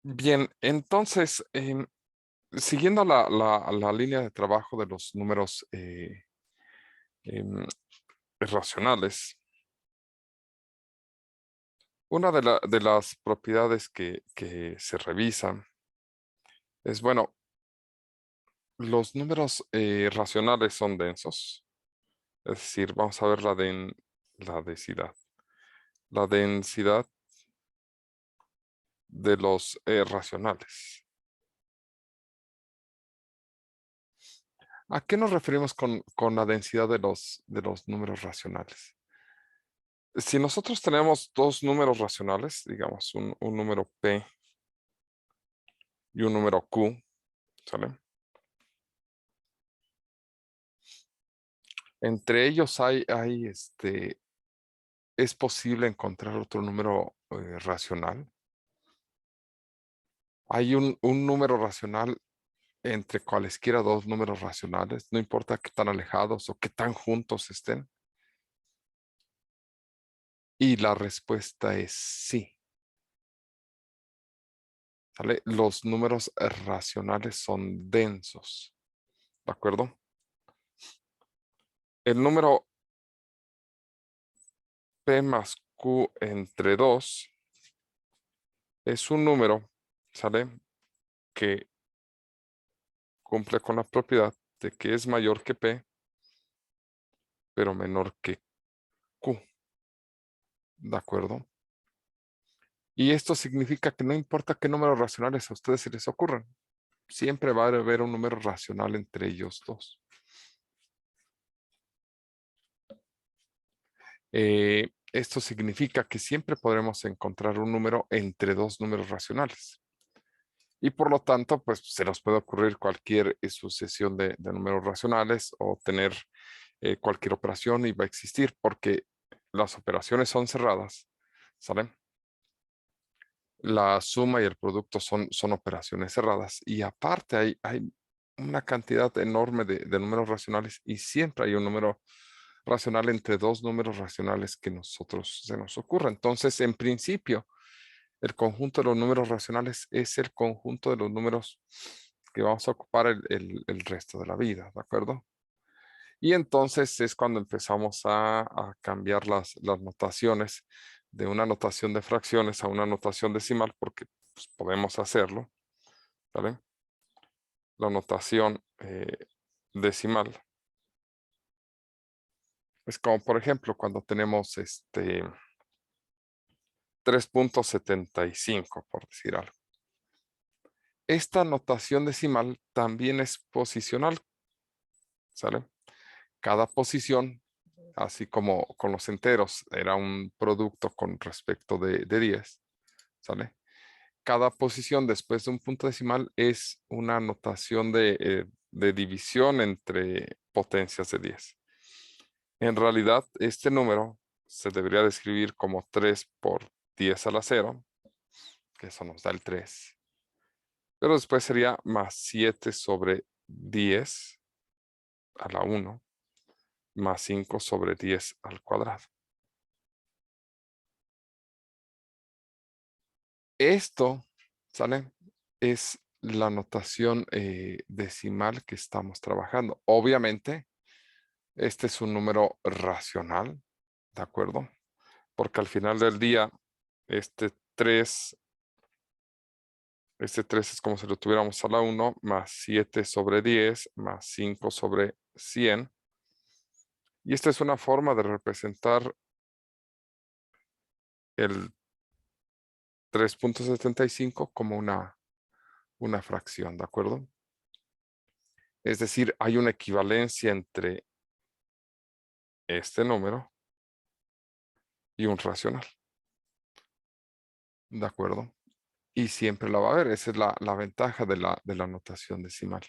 Bien, entonces, siguiendo la línea de trabajo de los números em, racionales, una de las propiedades que se revisan es, bueno, los números racionales son densos, es decir, vamos a ver la densidad. La densidad de los racionales. ¿A qué nos referimos con la densidad de los números racionales? Si nosotros tenemos dos números racionales, digamos un número P y un número Q, ¿sale? Entre ellos es posible encontrar otro número racional. Hay un número racional entre cualesquiera dos números racionales, no importa qué tan alejados o qué tan juntos estén. Y la respuesta es sí. ¿Sale? Los números racionales son densos, ¿de acuerdo? El número P más Q entre 2 es un número, ¿sale? Que cumple con la propiedad de que es mayor que P, pero menor que Q, ¿de acuerdo? Y esto significa que no importa qué números racionales a ustedes se les ocurran, siempre va a haber un número racional entre ellos dos. Esto significa que siempre podremos encontrar un número entre dos números racionales. Y por lo tanto, pues se nos puede ocurrir cualquier sucesión de números racionales o tener cualquier operación y va a existir porque las operaciones son cerradas, ¿saben? La suma y el producto son operaciones cerradas y aparte hay una cantidad enorme de números racionales y siempre hay un número racional entre dos números racionales que nosotros se nos ocurra. Entonces, en principio, el conjunto de los números racionales es el conjunto de los números que vamos a ocupar el resto de la vida, ¿de acuerdo? Y entonces es cuando empezamos a cambiar las notaciones de una notación de fracciones a una notación decimal, porque pues, podemos hacerlo, ¿vale? La notación decimal es como, por ejemplo, cuando tenemos 3.75, por decir algo. Esta notación decimal también es posicional, ¿sale? Cada posición, así como con los enteros, era un producto con respecto de 10, ¿sale? Cada posición después de un punto decimal es una notación de división entre potencias de 10. En realidad, este número se debería describir como 3 por 10 a la 0, que eso nos da el 3. Pero después sería más 7 sobre 10 a la 1, más 5 sobre 10 al cuadrado. Esto, ¿sale? Es la notación decimal que estamos trabajando. Obviamente, este es un número racional, ¿de acuerdo? Porque al final del día, este 3, este 3 es como si lo tuviéramos a la 1, más 7 sobre 10, más 5 sobre 100. Y esta es una forma de representar el 3.75 como una fracción, ¿de acuerdo? Es decir, hay una equivalencia entre este número y un racional, ¿de acuerdo? Y siempre la va a haber, esa es la ventaja de la notación decimal.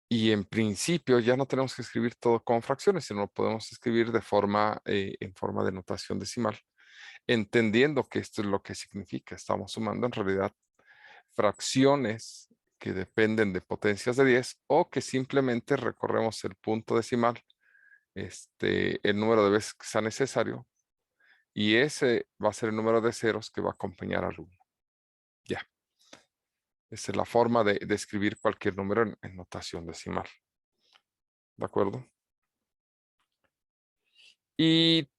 Y en principio ya no tenemos que escribir todo con fracciones, sino lo podemos escribir en forma de notación decimal, entendiendo que esto es lo que significa. Estamos sumando en realidad fracciones que dependen de potencias de 10 o que simplemente recorremos el punto decimal, el número de veces que sea necesario, y ese va a ser el número de ceros que va a acompañar al 1. Esa es la forma de escribir cualquier número en notación decimal. ¿De acuerdo? Y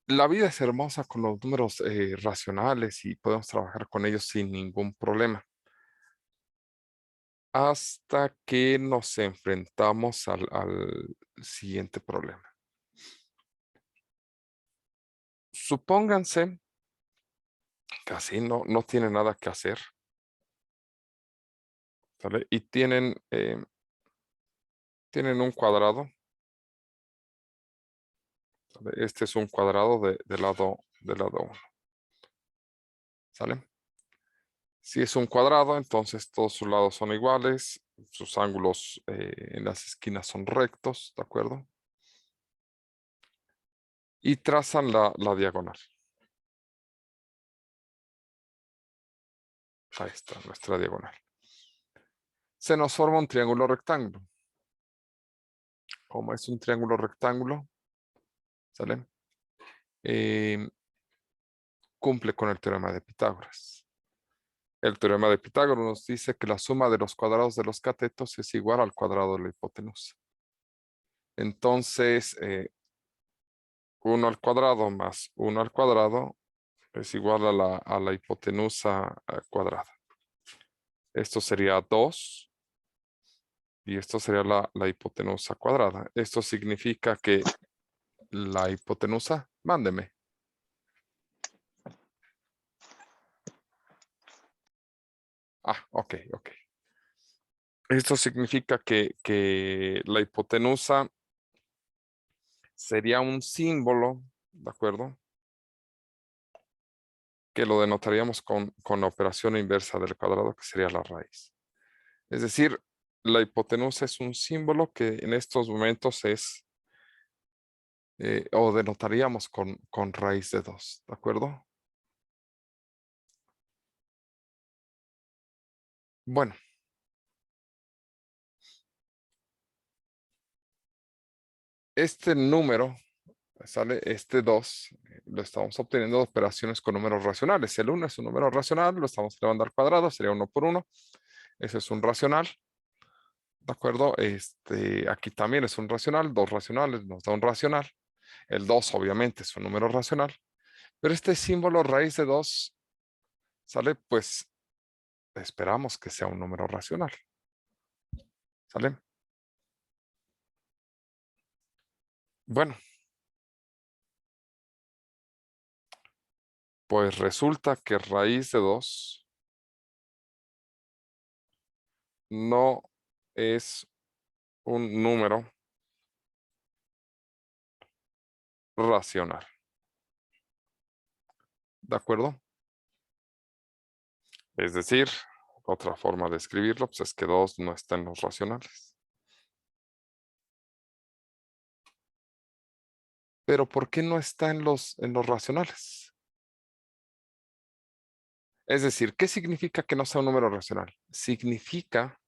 la vida es hermosa con los números racionales y podemos trabajar con ellos sin ningún problema. Hasta que nos enfrentamos al siguiente problema. Supónganse que así no tienen nada que hacer, ¿sale? Y tienen un cuadrado, ¿sale? Este es un cuadrado de lado 1, ¿sale? Si es un cuadrado, entonces todos sus lados son iguales, sus ángulos en las esquinas son rectos, ¿de acuerdo? Y trazan la diagonal. Ahí está nuestra diagonal. Se nos forma un triángulo rectángulo. Como es un triángulo rectángulo, ¿sale? Cumple con el teorema de Pitágoras. El teorema de Pitágoras nos dice que la suma de los cuadrados de los catetos es igual al cuadrado de la hipotenusa. Entonces, 1 al cuadrado más 1 al cuadrado es igual a la hipotenusa cuadrada. Esto sería 2 y esto sería la hipotenusa cuadrada. Esto significa que la hipotenusa, mándeme. Ok. Esto significa que la hipotenusa sería un símbolo, ¿de acuerdo? Que lo denotaríamos con la operación inversa del cuadrado, que sería la raíz. Es decir, la hipotenusa es un símbolo que en estos momentos es, o denotaríamos con raíz de 2, ¿de acuerdo? Bueno, este número, sale este 2, lo estamos obteniendo de operaciones con números racionales. El 1 es un número racional, lo estamos elevando al cuadrado, sería 1 por 1. Ese es un racional, ¿de acuerdo? Aquí también es un racional, 2 racionales nos da un racional. El 2 obviamente es un número racional, pero este símbolo raíz de 2, ¿sale? Pues esperamos que sea un número racional, ¿sale? Bueno, pues resulta que raíz de 2 no es un número racional, ¿de acuerdo? Es decir, otra forma de escribirlo pues es que 2 no está en los racionales. Pero ¿por qué no está en los racionales? Es decir, ¿qué significa que no sea un número racional? Significa,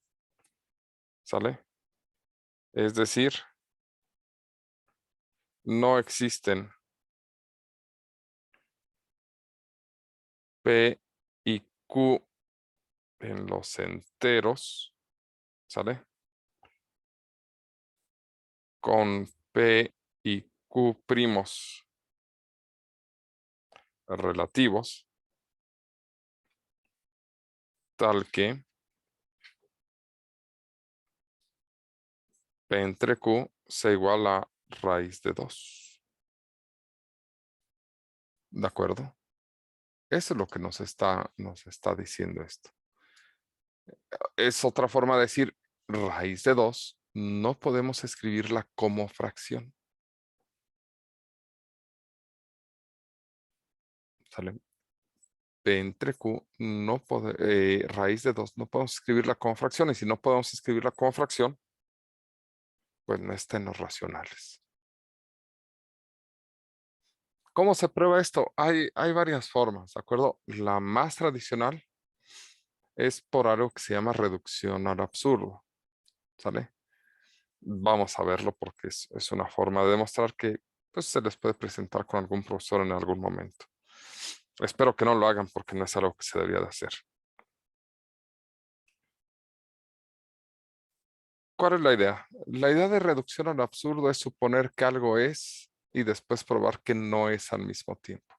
¿sale? Es decir, no existen P y Q en los enteros, ¿sale? Con P y Q primos relativos, tal que P entre Q sea igual a raíz de 2. ¿De acuerdo? Eso es lo que nos está diciendo esto. Es otra forma de decir raíz de 2. No podemos escribirla como fracción. ¿Sale? P entre Q, raíz de 2, no podemos escribirla como fracción. Y si no podemos escribirla como fracción, pues no está en los racionales. ¿Cómo se prueba esto? Hay varias formas, ¿de acuerdo? La más tradicional es por algo que se llama reducción al absurdo, ¿sale? Vamos a verlo porque es una forma de demostrar que pues, se les puede presentar con algún profesor en algún momento. Espero que no lo hagan porque no es algo que se debería de hacer. ¿Cuál es la idea? La idea de reducción al absurdo es suponer que algo es y después probar que no es al mismo tiempo.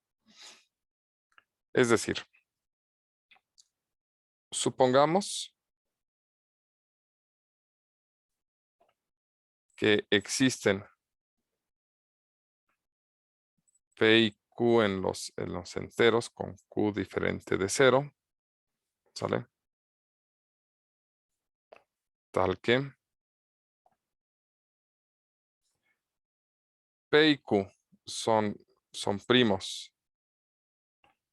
Es decir, supongamos que existen P y Q en los enteros con Q diferente de 0, ¿sale? Tal que P y Q son primos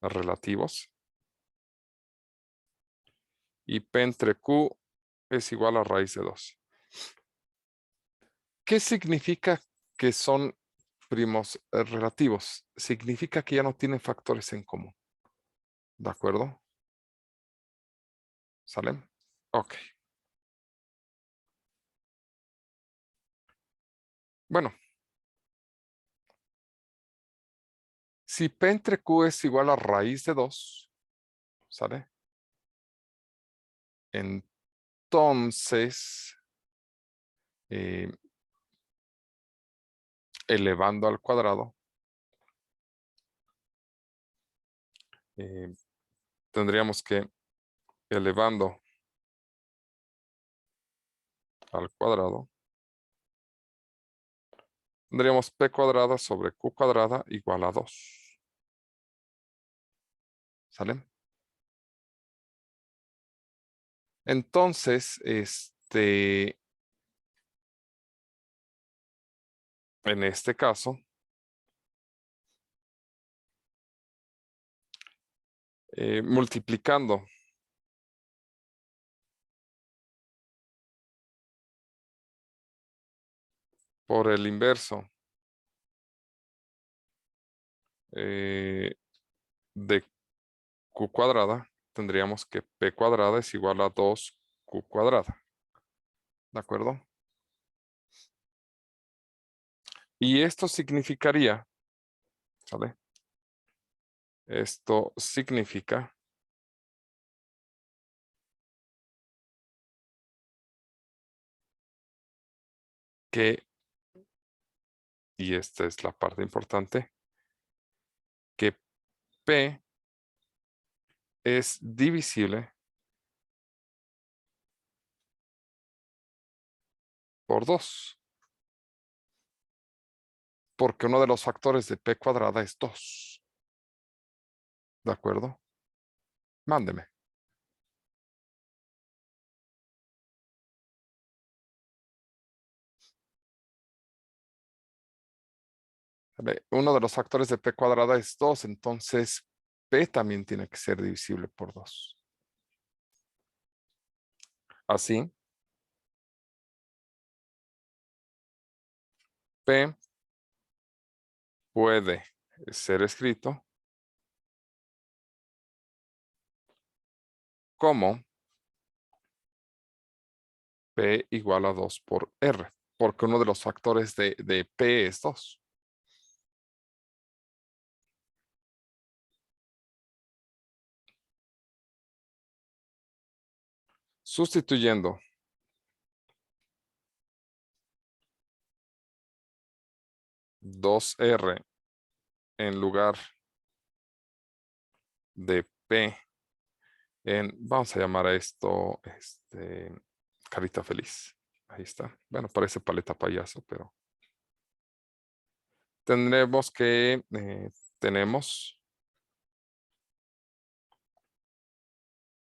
relativos y P entre Q es igual a raíz de 2. ¿Qué significa que son primos relativos? Significa que ya no tienen factores en común. ¿De acuerdo? ¿Sale? Ok. Bueno, si P entre Q es igual a raíz de 2, ¿sale? Entonces, eh, elevando al cuadrado, eh, tendríamos que elevando al cuadrado, tendríamos P cuadrada sobre Q cuadrada igual a 2. ¿Sale? Entonces, en este caso, multiplicando por el inverso de Q cuadrada, tendríamos que P cuadrada es igual a 2Q cuadrada. ¿De acuerdo? Y esto significaría, ¿sale? Esto significa que, y esta es la parte importante, que P es divisible por 2, porque uno de los factores de P cuadrada es 2. ¿De acuerdo? Mándeme. Uno de los factores de P cuadrada es 2, entonces P también tiene que ser divisible por 2. Así, P puede ser escrito como P igual a 2 por R, porque uno de los factores de P es 2. Sustituyendo 2R en lugar de P vamos a llamar a esto, carita feliz. Ahí está. Bueno, parece paleta payaso, pero tendremos que,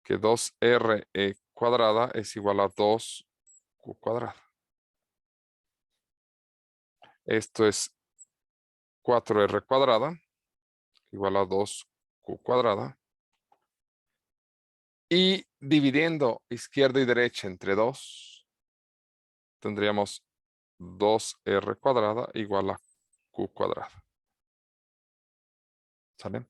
que 2R cuadrada es igual a 2Q cuadrada. Esto es 4R cuadrada igual a 2Q cuadrada. Y dividiendo izquierda y derecha entre 2, tendríamos 2R cuadrada igual a Q cuadrada. ¿Sale?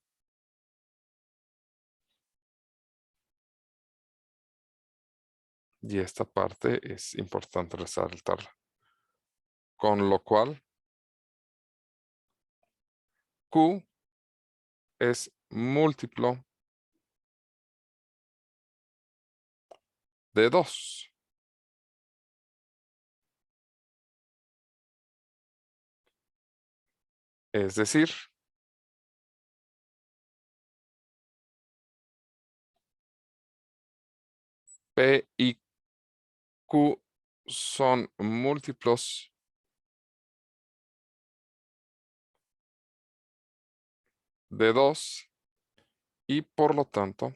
Y esta parte es importante resaltarla. Con lo cual, Q es múltiplo de 2. Es decir, P y Q son múltiplos de 2 y por lo tanto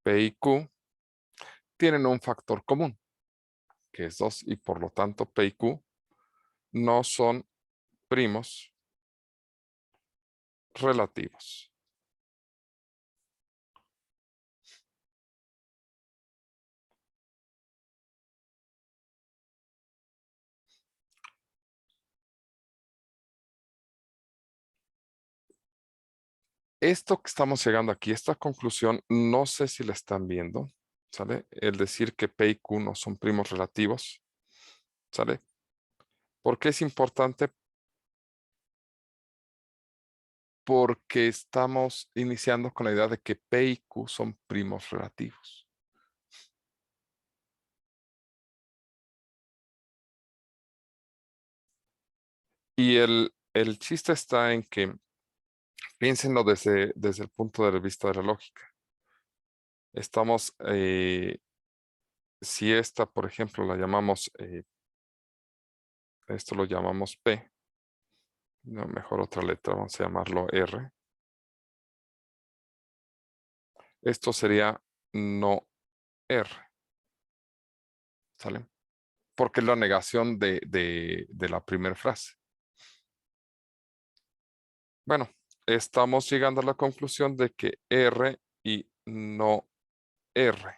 P y Q tienen un factor común, que es 2 y por lo tanto P y Q no son primos relativos. Esto que estamos llegando aquí, esta conclusión, no sé si la están viendo, ¿sale? El decir que P y Q no son primos relativos, ¿sale? ¿Por qué es importante? Porque estamos iniciando con la idea de que P y Q son primos relativos. Y el chiste está en que piénsenlo desde el punto de vista de la lógica. Estamos, si esta, por ejemplo, la llamamos, esto lo llamamos P, no, mejor otra letra, vamos a llamarlo R. Esto sería no R, ¿sale? Porque es la negación de la primera frase. Bueno, estamos llegando a la conclusión de que R y no R.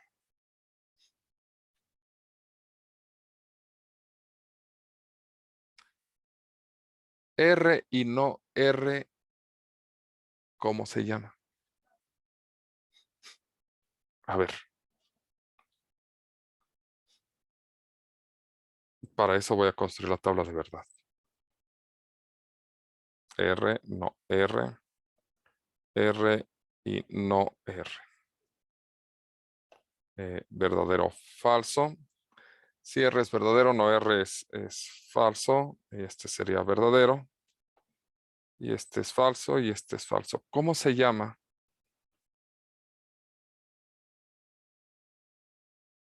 R y no R, ¿cómo se llama? A ver, para eso voy a construir la tabla de verdad. R, no R, R y no R. Verdadero, falso. Si R es verdadero, no R es falso. Este sería verdadero. Y este es falso y este es falso. ¿Cómo se llama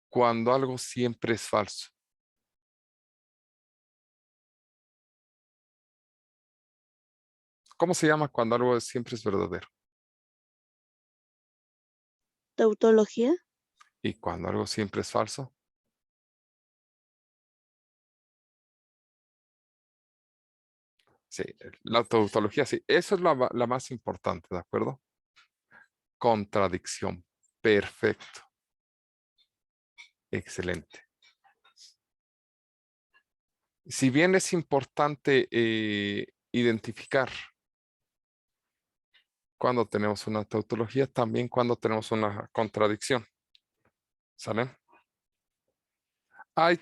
cuando algo siempre es falso? ¿Cómo se llama cuando algo siempre es verdadero? Tautología. Y cuando algo siempre es falso. Sí, la tautología, sí. Eso es la más importante, ¿de acuerdo? Contradicción. Perfecto. Excelente. Si bien es importante identificar cuando tenemos una tautología, también cuando tenemos una contradicción. ¿Sale? Hay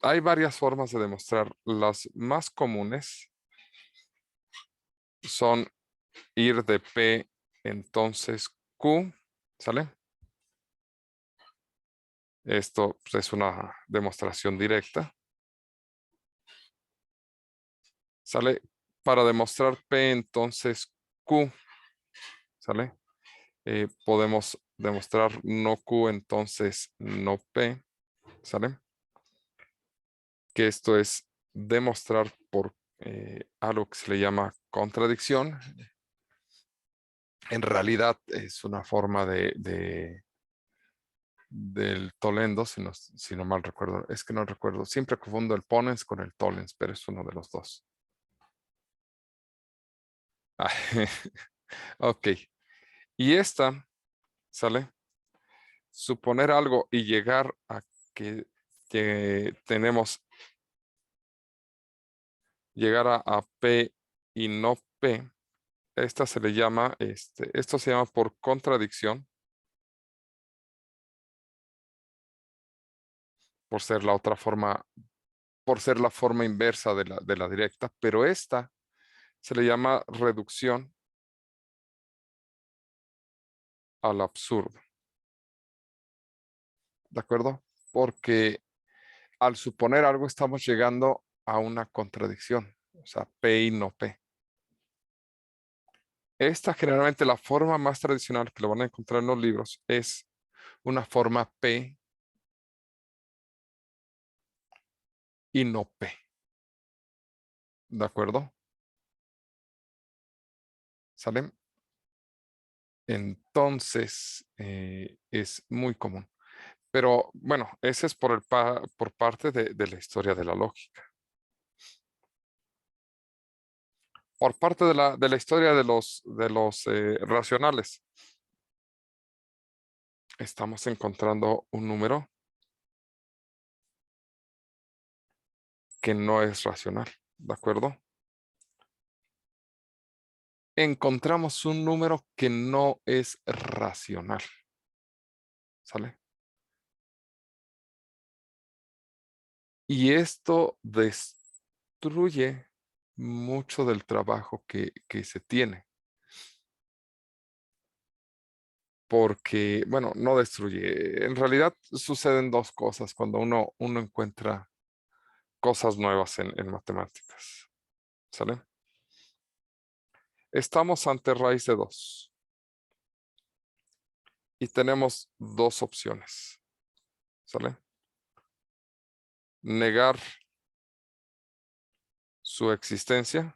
hay varias formas de demostrar. Las más comunes son ir de P, entonces Q, ¿sale? Esto pues, es una demostración directa. ¿Sale? Para demostrar P, entonces Q, ¿sale? Podemos demostrar no Q, entonces no P, ¿sale? Que esto es demostrar por algo que se le llama contradicción. En realidad es una forma del Tolendo, si no mal recuerdo. Es que no recuerdo. Siempre confundo el ponens con el tollens, pero es uno de los dos. Ok. Y esta, ¿sale? Suponer algo y llegar a que tenemos, llegar a P y no P. Esta se le llama, esto se llama por contradicción, por ser la otra forma, por ser la forma inversa de la directa, pero esta se le llama reducción al absurdo. ¿De acuerdo? Porque, al suponer algo estamos llegando a una contradicción. O sea, P y no P. Esta generalmente la forma más tradicional que lo van a encontrar en los libros es una forma P y no P. ¿De acuerdo? ¿Salen? Entonces, es muy común. Pero bueno, ese es por parte de la historia de la lógica. Por parte de la historia de los racionales, estamos encontrando un número que no es racional, ¿de acuerdo? Encontramos un número que no es racional, ¿sale? Y esto destruye mucho del trabajo que se tiene. Porque, bueno, no destruye. En realidad suceden dos cosas cuando uno encuentra cosas nuevas en matemáticas. ¿Sale? Estamos ante raíz de 2 y tenemos dos opciones. ¿Sale? Negar su existencia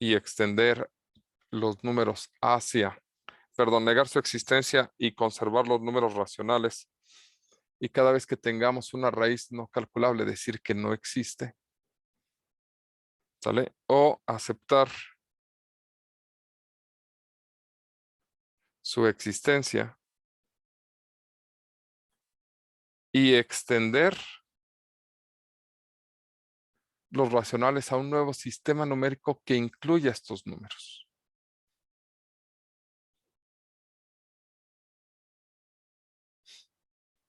y extender los números negar su existencia y conservar los números racionales. Y cada vez que tengamos una raíz no calculable, decir que no existe. ¿Sale? O aceptar su existencia y extender los racionales a un nuevo sistema numérico que incluya estos números.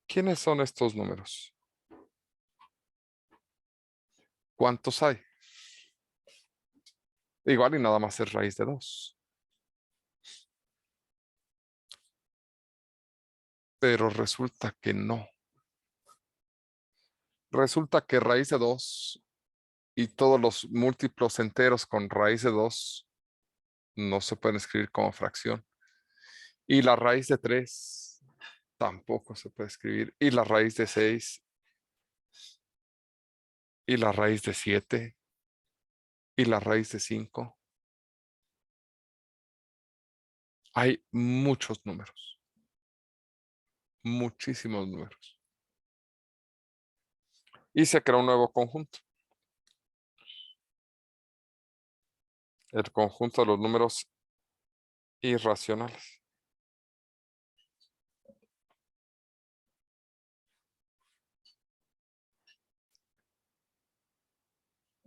¿Quiénes son estos números? ¿Cuántos hay? Igual y nada más es raíz de 2. Pero resulta que no. Resulta que raíz de 2 y todos los múltiplos enteros con raíz de 2 no se pueden escribir como fracción. Y la raíz de 3 tampoco se puede escribir. Y la raíz de 6 y la raíz de 7 y la raíz de 5. Hay muchos números. Muchísimos números. Y se crea un nuevo conjunto. El conjunto de los números irracionales.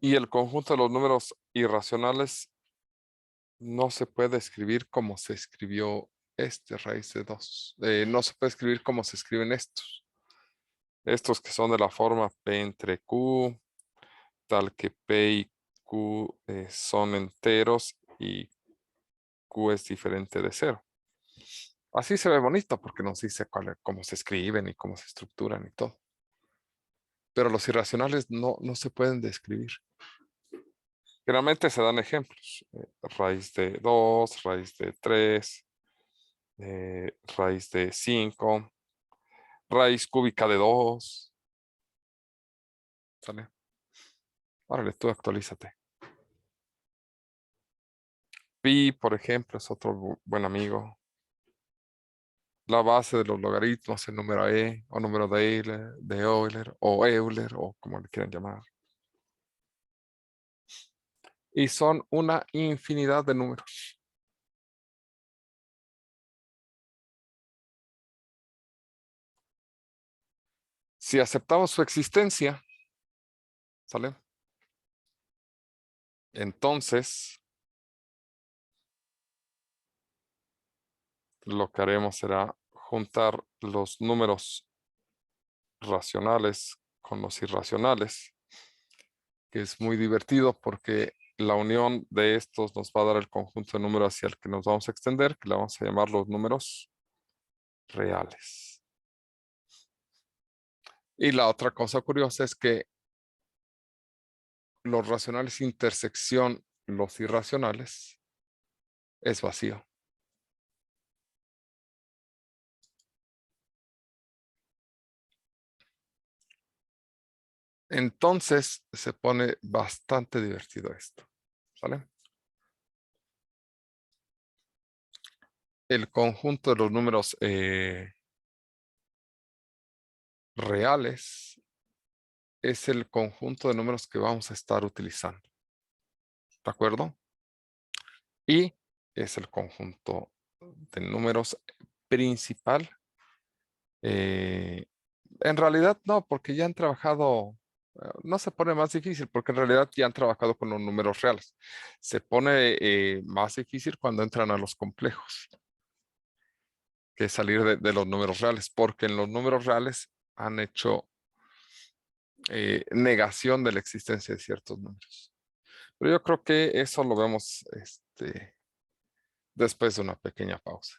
Y el conjunto de los números irracionales no se puede escribir como se escribió raíz de 2. No se puede escribir como se escriben estos. Estos que son de la forma P entre Q, tal que P y Q son enteros y Q es diferente de 0. Así se ve bonito porque nos dice cómo se escriben y cómo se estructuran y todo. Pero los irracionales no se pueden describir. Generalmente se dan ejemplos. Raíz de 2, raíz de 3, raíz de 5, raíz cúbica de 2. ¿Sale? Órale, tú actualízate. Pi, por ejemplo, es otro buen amigo. La base de los logaritmos, el número o número de Euler o como le quieran llamar. Y son una infinidad de números. Si aceptamos su existencia, ¿sale? Entonces, lo que haremos será juntar los números racionales con los irracionales, que es muy divertido porque la unión de estos nos va a dar el conjunto de números hacia el que nos vamos a extender, que le vamos a llamar los números reales. Y la otra cosa curiosa es que los racionales intersección los irracionales es vacío. Entonces se pone bastante divertido esto. ¿Sale? El conjunto de los números reales es el conjunto de números que vamos a estar utilizando. ¿De acuerdo? Y es el conjunto de números principal. En realidad no, porque ya han trabajado, no se pone más difícil, porque en realidad ya han trabajado con los números reales. Se pone más difícil cuando entran a los complejos, que es salir de los números reales, porque en los números reales han hecho negación de la existencia de ciertos números. Pero yo creo que eso lo vemos después de una pequeña pausa.